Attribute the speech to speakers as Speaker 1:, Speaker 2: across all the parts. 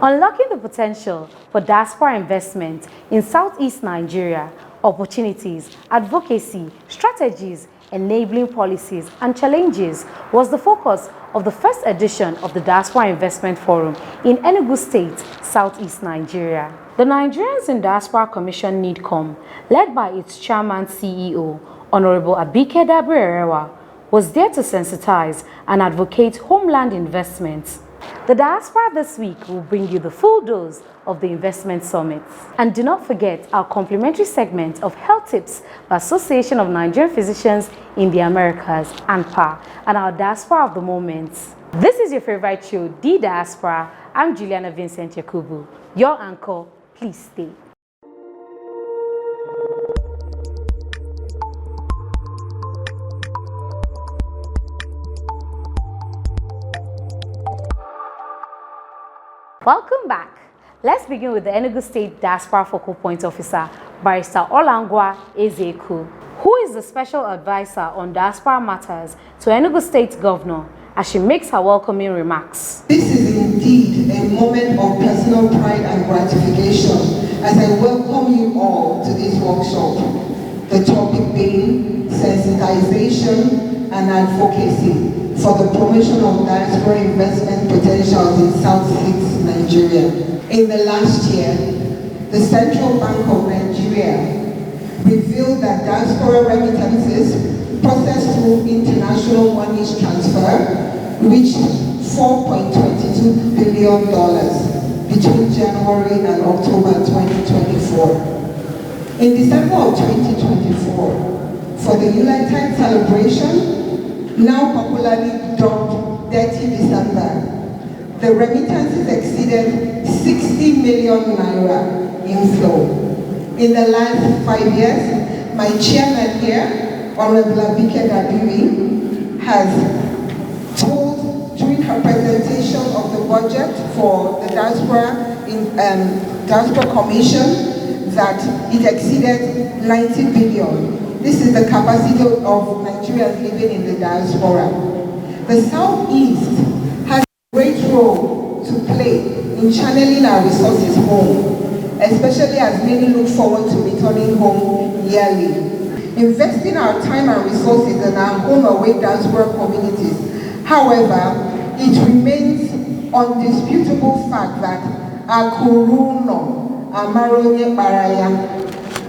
Speaker 1: Unlocking the potential for diaspora investment in Southeast Nigeria, opportunities, advocacy, strategies, enabling policies, and challenges was the focus of the first edition of the Diaspora Investment Forum in Enugu State, Southeast Nigeria. The Nigerians in Diaspora Commission NIDCOM, led by its chairman CEO, Honorable Abike Dabrerewa, was there to sensitize and advocate homeland investments. The Diaspora this week will bring you the full dose of the investment summit. And do not forget our complimentary segment of Health Tips by Association of Nigerian Physicians in the Americas, ANPA, and our Diaspora of the Moment. This is your favorite show, The Diaspora. I'm Juliana Vincent Yakubu, your anchor. Please stay. Welcome back. Let's begin with the Enugu State Diaspora Focal Point Officer, Barrister Olangwa Ezeku, who is the special advisor on diaspora matters to Enugu State Governor, as she makes her welcoming remarks.
Speaker 2: This is indeed a moment of personal pride and gratification as I welcome you all to this workshop. The topic being sensitization and advocacy for the promotion of diaspora investment potentials in Southeast Nigeria. In the last year, the Central Bank of Nigeria revealed that diaspora remittances processed through international money transfer reached $4.22 billion between January and October 2024. In December of 2024, for the Yuletide celebration, now popularly dubbed Dirty December, the remittances exceeded 60 million naira inflow. In the last 5 years, my chairman here, Honorable Abike Dabiri, has told during her presentation of the budget for the Diaspora Commission that it exceeded 90 billion. This is the capacity of Nigerians living in the diaspora. The Southeast has a great role to play in channeling our resources home, especially as many look forward to returning home yearly. Investing our time and resources in our home away diaspora communities, however, it remains undisputable fact that Akuruno Amaronye Baraya.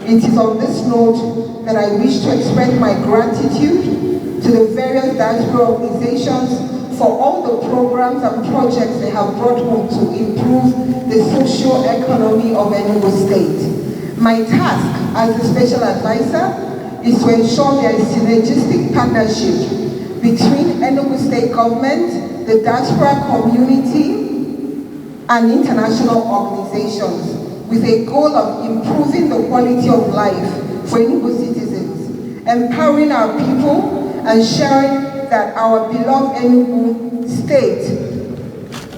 Speaker 2: It is on this note that I wish to express my gratitude to the various diaspora organizations for all the programs and projects they have brought home to improve the socio-economy of Enugu State. My task as the special advisor is to ensure there is synergistic partnership between Enugu State government, the diaspora community, and international organizations, with a goal of improving the quality of life for Enugu citizens, empowering our people, and sharing that our beloved Enugu State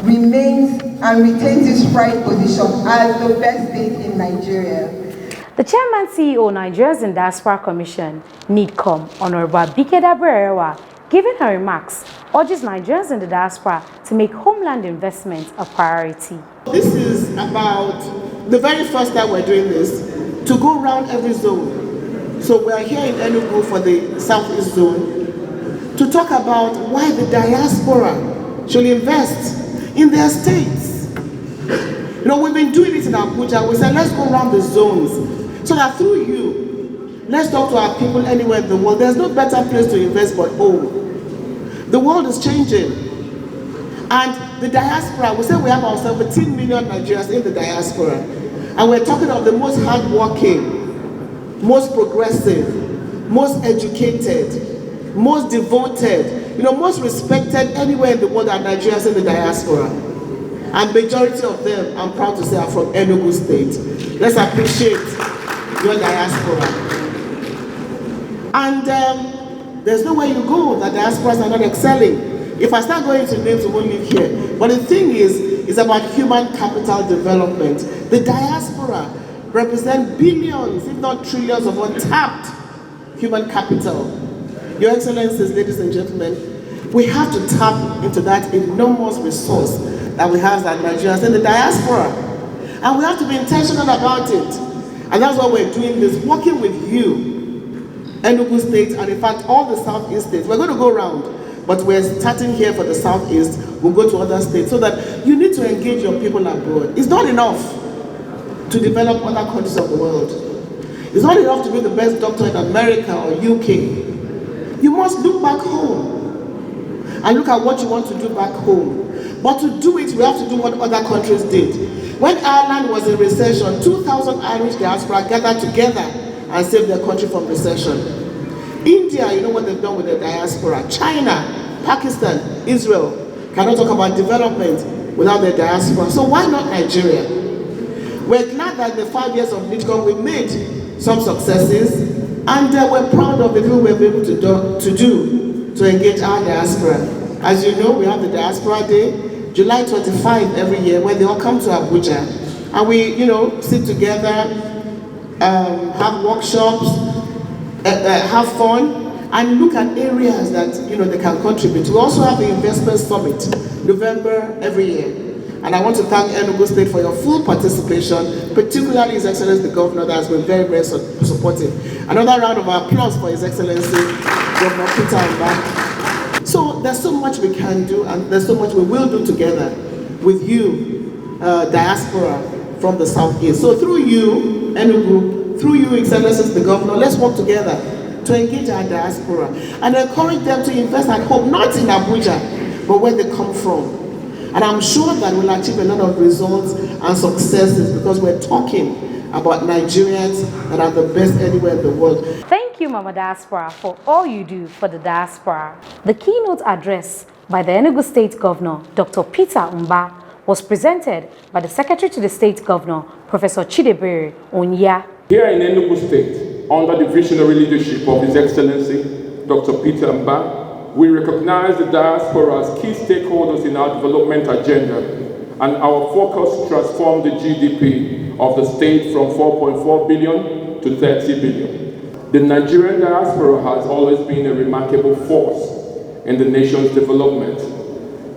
Speaker 2: remains and retains its right position as the best state in Nigeria.
Speaker 1: The Chairman CEO Nigerians in Diaspora Commission, NIDCOM, Honorable Abike Dabrerewa, giving her remarks, urges Nigerians in the diaspora to make homeland investment a priority.
Speaker 3: This is about the very first time we're doing this, to go around every zone. So we're here in Enugu for the Southeast Zone to talk about why the diaspora should invest in their states. You know, we've been doing it in Abuja. We said, let's go around the zones so that through you, let's talk to our people anywhere in the world. There's no better place to invest but home. The world is changing. And the diaspora, we say we have about 17 million Nigerians in the diaspora. And we're talking of the most hardworking, most progressive, most educated, most devoted, most respected anywhere in the world are Nigerians in the diaspora. And majority of them, I'm proud to say, are from Enugu State. Let's appreciate your diaspora. And there's nowhere you go that diasporas are not excelling. If I start going into names, we won't live here. But the thing is, it's about human capital development. The diaspora represents billions, if not trillions, of untapped human capital. Your Excellencies, ladies and gentlemen, We have to tap into that enormous resource that we have as Nigerians in the diaspora. And we have to be intentional about it. And that's why we're doing this, working with you, Enugu State, and in fact all the Southeast states. We're going to go around, but we're starting here for the Southeast. We'll go to other states so that you need to engage your people abroad. It's not enough to develop other countries of the world. It's not enough to be the best doctor in America or UK. You must look back home and look at what you want to do back home. But to do it, we have to do what other countries did. When Ireland was in recession, 2,000 Irish diaspora gathered together and saved their country from recession. India, you know what they've done with their diaspora. China, Pakistan, Israel cannot talk about development without their diaspora. So why not Nigeria? We're glad that in the 5 years of NITCOM we made some successes, and we're proud of the people we've been able to engage our diaspora. As you know, we have the Diaspora Day, July 25 every year, where they all come to Abuja, and we, sit together, have workshops, have fun, and look at areas that they can contribute. We also have the Investment Summit, November every year. And I want to thank Enugu State for your full participation, particularly His Excellency the Governor that has been very, very supportive. Another round of applause for His Excellency Governor Peter Mba. So there's so much we can do, and there's so much we will do together with you, diaspora from the Southeast. So through you, Enugu, through you, Excellency the Governor, let's work together to engage our diaspora and encourage them to invest at home, not in Abuja, but where they come from. And I'm sure that we'll achieve a lot of results and successes because we're talking about Nigerians that are the best anywhere in the world.
Speaker 1: Thank you, Mama Diaspora, for all you do for the diaspora. The keynote address by the Enugu State Governor, Dr. Peter Mba, was presented by the Secretary to the State Governor, Professor Chidebere Onya.
Speaker 4: Here in Enugu State, under the visionary leadership of His Excellency, Dr. Peter Mba, we recognize the diaspora as key stakeholders in our development agenda, and our focus transformed the GDP of the state from 4.4 billion to 30 billion. The Nigerian diaspora has always been a remarkable force in the nation's development.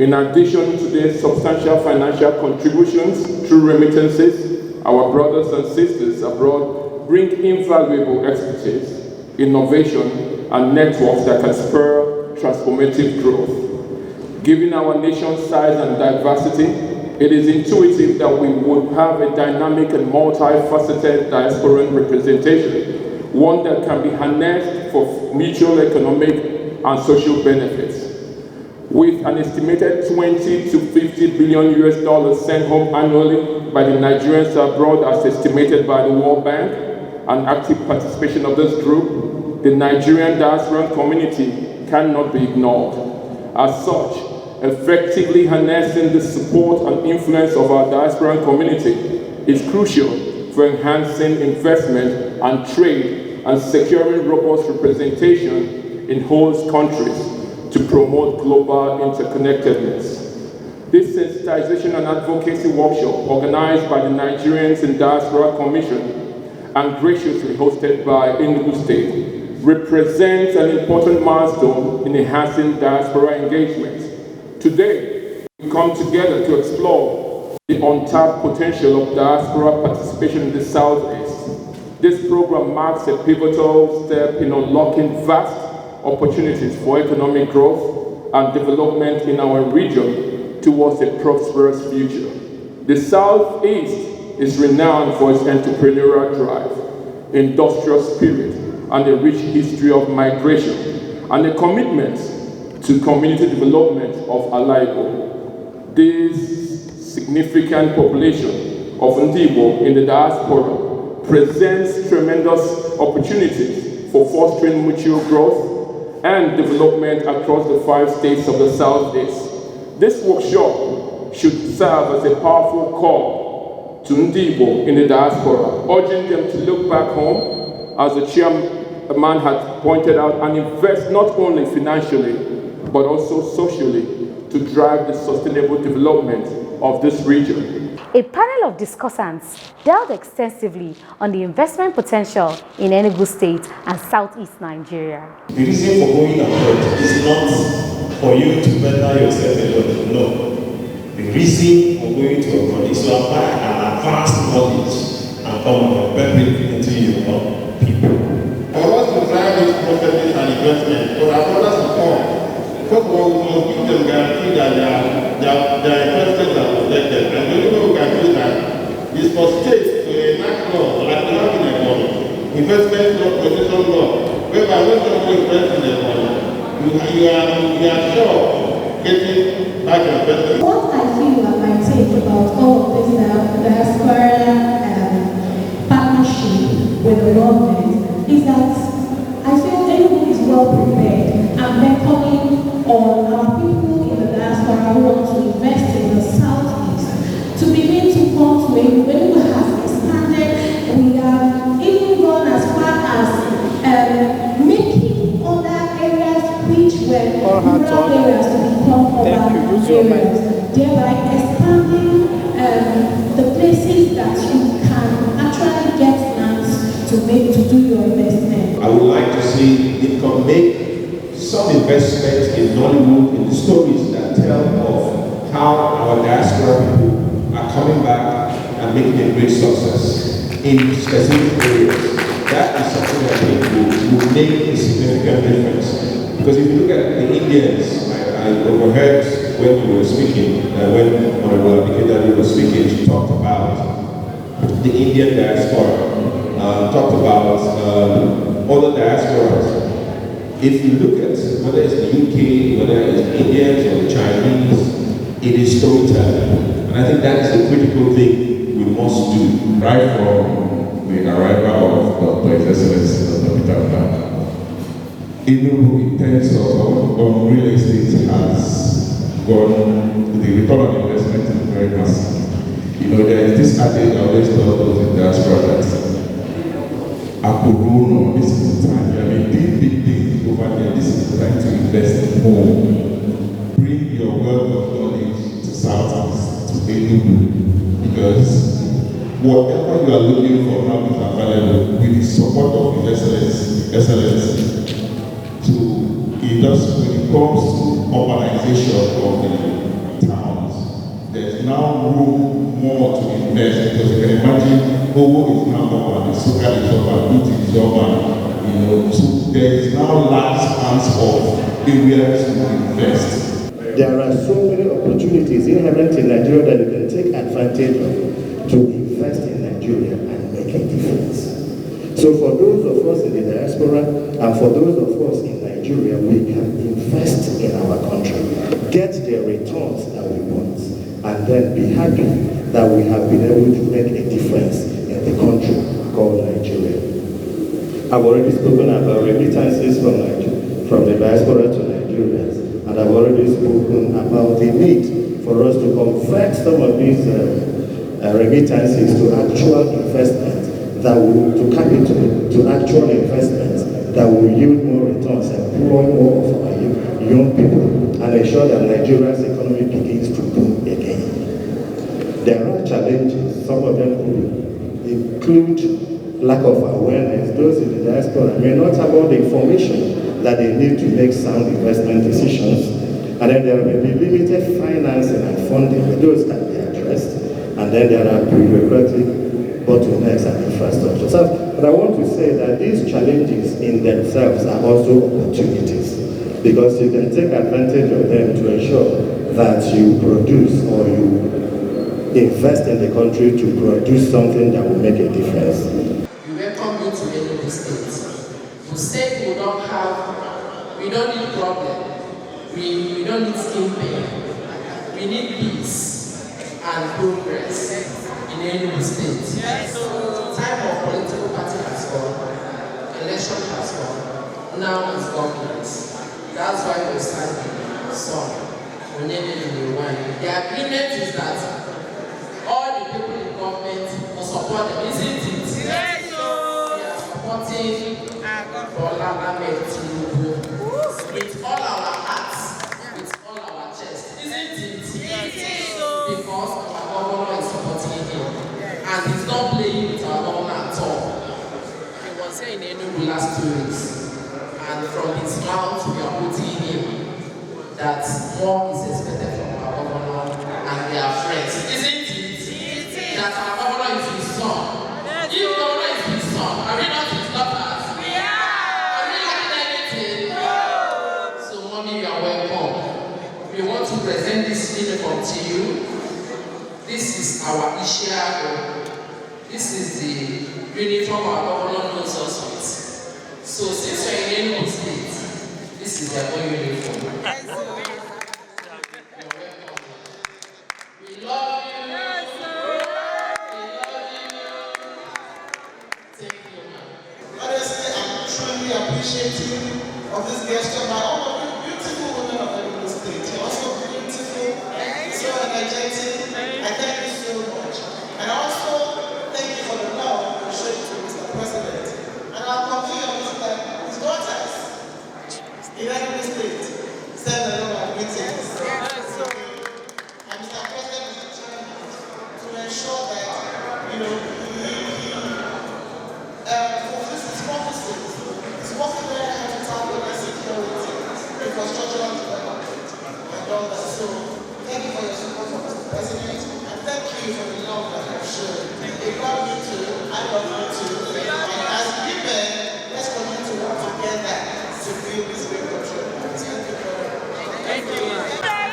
Speaker 4: In addition to their substantial financial contributions through remittances, our brothers and sisters abroad bring invaluable expertise, innovation, and networks that can spur transformative growth. Given our nation's size and diversity, it is intuitive that we would have a dynamic and multifaceted diasporan representation, one that can be harnessed for mutual economic and social benefits. With an estimated 20 to 50 billion US dollars sent home annually by the Nigerians abroad as estimated by the World Bank, and active participation of this group, the Nigerian diasporan community cannot be ignored. As such, effectively harnessing the support and influence of our diasporan community is crucial for enhancing investment and trade and securing robust representation in host countries to promote global interconnectedness. This sensitization and advocacy workshop, organized by the Nigerians in Diaspora Commission and graciously hosted by Enugu State, represents an important milestone in enhancing diaspora engagement. Today, we come together to explore the untapped potential of diaspora participation in the Southeast. This program marks a pivotal step in unlocking vast opportunities for economic growth and development in our region towards a prosperous future. The Southeast is renowned for its entrepreneurial drive, industrial spirit, and a rich history of migration, and a commitment to community development of Alaibo. This significant population of Ndibo in the diaspora presents tremendous opportunities for fostering mutual growth and development across the 5 states of the Southeast. This workshop should serve as a powerful call to Ndibo in the diaspora, urging them to look back home, as the chairman had pointed out, and invest not only financially, but also socially to drive the sustainable development of this region.
Speaker 1: A panel of discussants delved extensively on the investment potential in Enugu State and Southeast Nigeria.
Speaker 5: The reason for going abroad is not for you to better yourself alone. No. The reason for going to abroad is to acquire an advanced knowledge and come and prepare it into your people.
Speaker 6: For us to drive these processes and investments, for our brothers to come, first of all, we must give them guarantee that their investments are protected. And the only way we can do that is for states to enact law, like we have in the economy, investment law, protection law, whereby when someone invests in the economy, you are sure getting back your investment.
Speaker 7: What I feel and my take about all of this diaspora partnership with the government is that I feel everyone is well prepared and beckoning on our people in the diaspora who want to invest in the southeast to begin to come to it. When we have expanded, we have even gone as far as making other areas which were rural areas to become urban areas, thereby expanding the places that you can actually get lands to do your investment.
Speaker 5: I would like to see it can make some investment in Nollywood, in the stories that tell of how our diaspora people are coming back and making a great success in specific areas. That is something that I think will make a significant difference. Because if you look at the Indians, I overheard when we were speaking, when Honorable Abikeda was speaking, she talked about the Indian diaspora, talked about other diasporas. If you look at whether it's the UK, whether it's the Indians or the Chinese, it is storytelling. And I think that is the critical thing we must do.
Speaker 8: Right from the arrival of Dr. His Excellency Dr. Peter Mbah, Enugu in terms of real estate has gone, the return on investment is very massive. You know, there is this adage I always tell those in diaspora that Akuruno, this is the time, I mean, big things over there, this is the time to invest more. Bring your wealth of knowledge to Southeast, to Enugu, because whatever you are looking for now is available with the support of His Excellency. When it comes to urbanization of the towns, there's now room more to invest, because you can imagine Owo is now urban, the Soka is urban, Uti is urban, so there is now large spans of areas to invest.
Speaker 9: There are so many opportunities inherent in Nigeria that you can take advantage of to invest in Nigeria and make a difference. So for those of us in the diaspora and for those of us in Nigeria, we can invest in our country, get the returns that we want, and then be happy that we have been able to make a difference in the country called Nigeria. I've already spoken about remittances from the diaspora to Nigerians, and I've already spoken about the need for us to convert some of these remittances to actual investments that will, to capital, to actual investments that will yield more returns, employ more of our young people, and ensure that Nigeria's economy begins to boom again. There are challenges. Some of them could include lack of awareness. Those in the diaspora may not have all the information that they need to make sound investment decisions. And then there may be limited financing and funding, but those can be addressed. And then there are bureaucratic bottlenecks and infrastructure. But I want to say that these challenges in themselves are also opportunities, because you can take advantage of them to ensure that you produce or you invest in the country to produce something that will make a difference.
Speaker 10: We welcome you to Enugu State. We say we don't need problem. We don't need skin pain. We need peace and progress in Enugu State. Time of political party has gone, election has gone, now is governance. That's why we started the song. The agreement is that all the people in government will support them, isn't it? Yes. We are supporting Bola Ahmed Tinubu with all our hearts, with all our chest, isn't it? Because our governor is supporting him, and he's not playing with our governor at all. He was here in Enugu last 2 weeks, and from his mouth we are putting him that more is expected from our governor and their friends. Isn't it? That our governor is his son. If the governor is his son, are we not his daughters? We are we not anything? No. So mommy, you are welcome. We want to present this uniform to you. This is our Ishiago. This is the uniform our governor knows us with. So since you're in Enugu State, this is their own uniform. You're welcome. We love you. We love you. Thank you, ma'am.
Speaker 3: Honestly, I'm truly appreciative of this gesture by all of you beautiful women of Enugu State. You're also beautiful, so energetic. I thank you so much. And also, thank you for the love you showed to Mr. President. And I'll continue on this time. His daughters in Enugu State send a lot of greetings. And Mr. President is determined to ensure that, fulfills his promises. He's working very hard to tackle insecurity, infrastructural development, and all that. So, thank you for your support for Mr. President, and thank you for the love that you've shown. They love you too, I love you too. And as women, let's continue to work together to build this great country. Thank you very much. Thank you.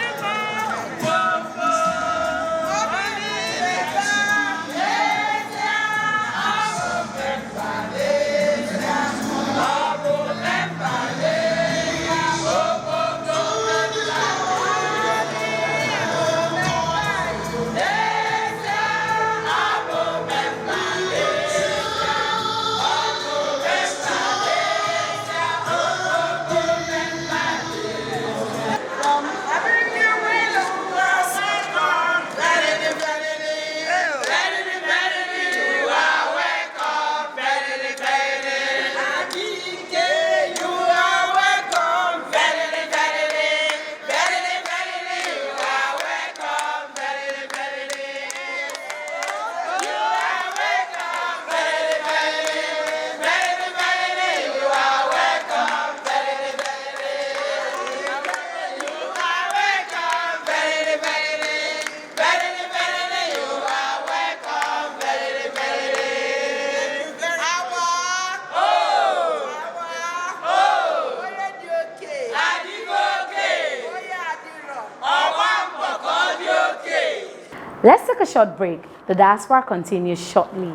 Speaker 1: Let's take a short break. The Diaspora continues shortly.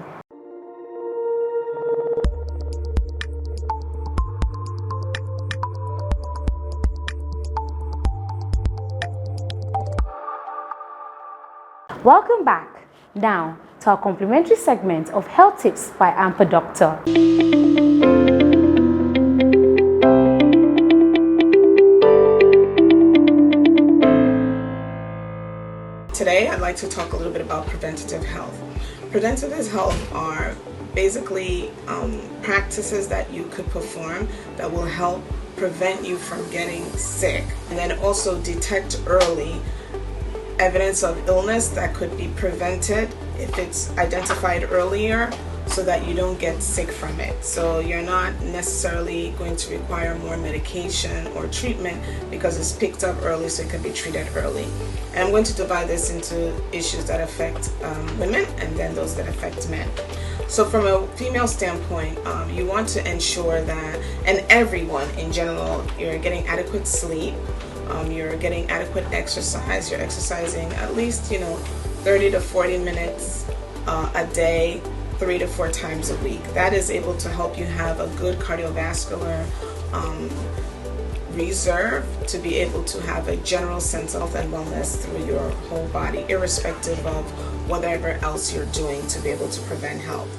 Speaker 1: Welcome back. Now to our complimentary segment of Health Tips by Amper Doctor.
Speaker 11: Today, I'd like to talk a little bit about preventative health. Preventative health are basically practices that you could perform that will help prevent you from getting sick, and then also detect early evidence of illness that could be prevented if it's identified earlier, so that you don't get sick from it. So you're not necessarily going to require more medication or treatment because it's picked up early, so it can be treated early. And I'm going to divide this into issues that affect women and then those that affect men. So from a female standpoint, you want to ensure that, and everyone in general, you're getting adequate sleep, you're getting adequate exercise, you're exercising at least 30 to 40 minutes a day, 3 to 4 times a week. That is able to help you have a good cardiovascular reserve to be able to have a general sense of health and wellness through your whole body, irrespective of whatever else you're doing to be able to prevent health.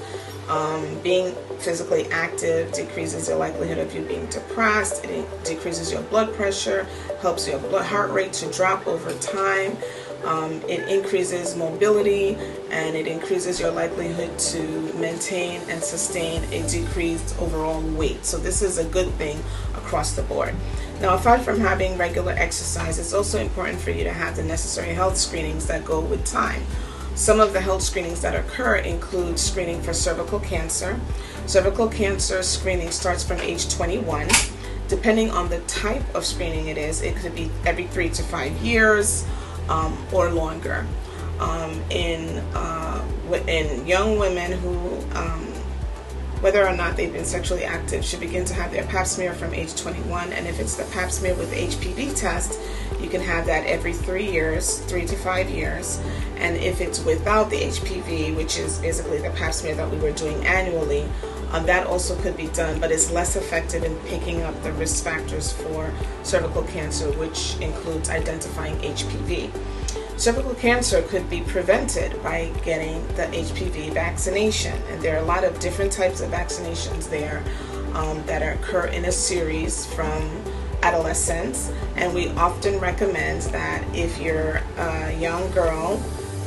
Speaker 11: Being physically active decreases the likelihood of you being depressed. It decreases your blood pressure, helps your heart rate to drop over time. It increases mobility, and it increases your likelihood to maintain and sustain a decreased overall weight. So this is a good thing across the board. Now, aside from having regular exercise, it's also important for you to have the necessary health screenings that go with time. Some of the health screenings that occur include screening for cervical cancer. Cervical cancer screening starts from age 21. Depending on the type of screening it is, it could be every 3 to 5 years or longer. In young women who, whether or not they've been sexually active, should begin to have their pap smear from age 21. And if it's the pap smear with the HPV test, you can have that every 3 years, 3 to 5 years. And if it's without the HPV, which is basically the pap smear that we were doing annually, that also could be done, but it's less effective in picking up the risk factors for cervical cancer, which includes identifying HPV. Cervical cancer could be prevented by getting the HPV vaccination, and there are a lot of different types of vaccinations there that occur in a series from adolescence, and we often recommend that if you're a young girl,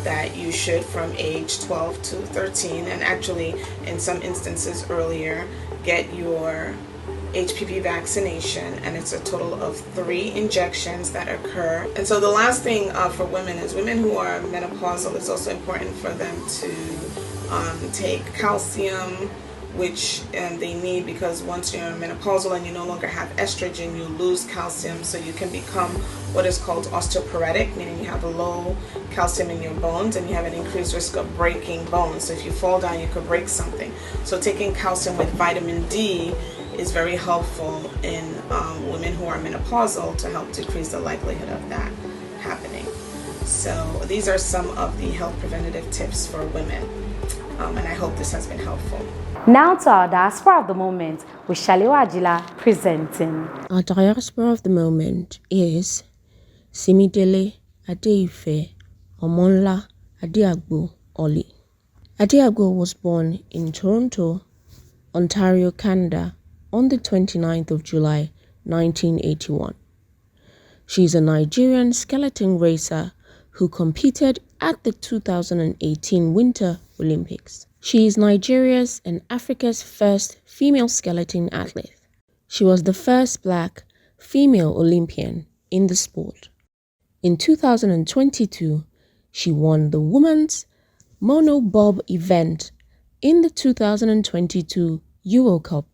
Speaker 11: that you should, from age 12 to 13, and actually in some instances earlier, get your HPV vaccination, and it's a total of 3 injections that occur. And so the last thing for women is women who are menopausal, it's also important for them to take calcium, which they need, because once you're menopausal and you no longer have estrogen, you lose calcium, so you can become what is called osteoporotic, meaning you have a low calcium in your bones and you have an increased risk of breaking bones. So if you fall down, you could break something. So taking calcium with vitamin D is very helpful in women who are menopausal to help decrease the likelihood of that happening. So these are some of the health preventative tips for women, and I hope this has been helpful.
Speaker 1: Now to our diaspora of the moment with Shalewa Ajila presenting.
Speaker 12: Our diaspora of the moment is Simidele Adeife Omonla Adeagbo Oli. Adeagbo was born in Toronto, Ontario, Canada on the 29th of July, 1981. She is a Nigerian skeleton racer who competed at the 2018 Winter Olympics. She is Nigeria's and Africa's first female skeleton athlete. She was the first Black female Olympian in the sport. In 2022, she won the Women's Monobob event in the 2022 Euro Cup.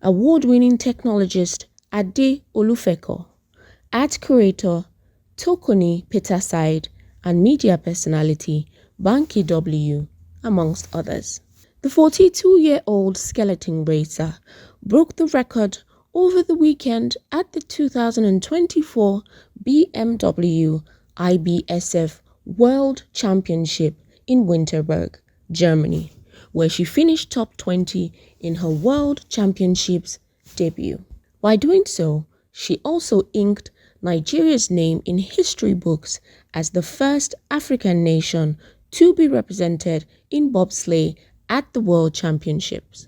Speaker 12: Award-winning technologist Ade Olufeko, art curator Tokoni Peterside, and media personality Banky W, amongst others. The 42-year-old skeleton racer broke the record over the weekend at the 2024 BMW IBSF World Championship in Winterberg, Germany, where she finished top 20 in her World Championships debut. By doing so, she also inked Nigeria's name in history books as the first African nation to be represented in bobsleigh at the World Championships.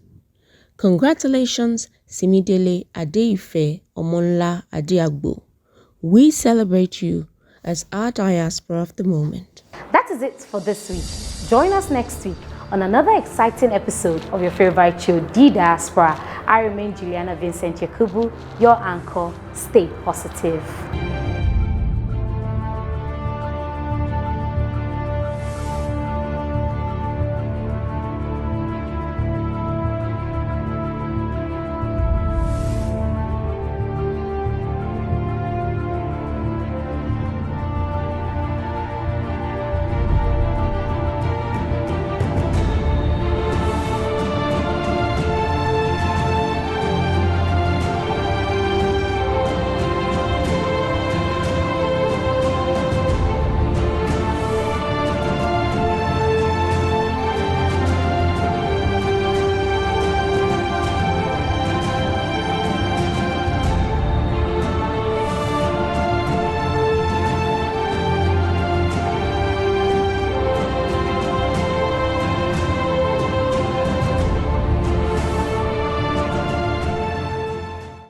Speaker 12: Congratulations, Simidele Adeife Omonla Adeagbo. We celebrate you as our diaspora of the moment.
Speaker 1: That is it for this week. Join us next week on another exciting episode of your favorite show, The Diaspora. I remain Juliana Vincent Yakubu, your anchor. Stay positive.